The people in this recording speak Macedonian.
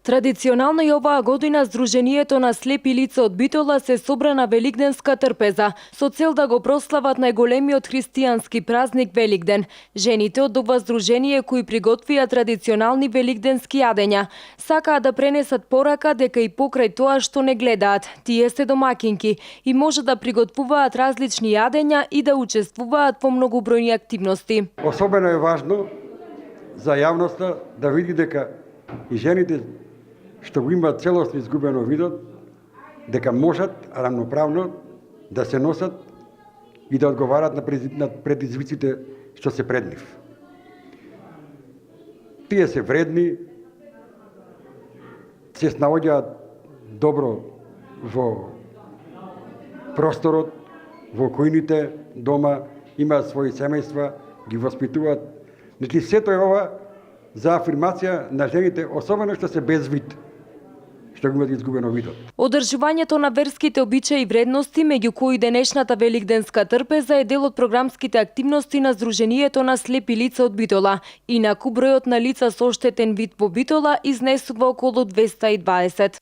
Традиционално и оваа година Сдруженијето на слепи лица од Битола се собра на Великденска трпеза со цел да го прослават најголемиот христијански празник Великден. Жените од ова здружение кои приготвија традиционални великденски јадења сакаат да пренесат порака дека и покрај тоа што не гледаат, тие се домакинки и може да приготвуваат различни јадења и да учествуваат во многобројни активности. Особено е важно за јавноста да види дека и жените што го имаат целосно изгубено видот, дека можат рамноправно да се носат и да одговарат на предизвиците што се пред нив. Тие се вредни, се снаоѓаат добро во просторот, во којните дома, имаат своји семејства, ги воспитуваат. Значи сето е ова за афирмација на жените, особено што се без вид, што го имат изгубено видот. Одржувањето на верските обичаи и вредности, меѓу кои денешната Великденска трпеза, е дел од програмските активности на Сдруженијето на слепи лица од Битола. Инаку бројот на лица со оштетен вид во Битола изнесува околу 220.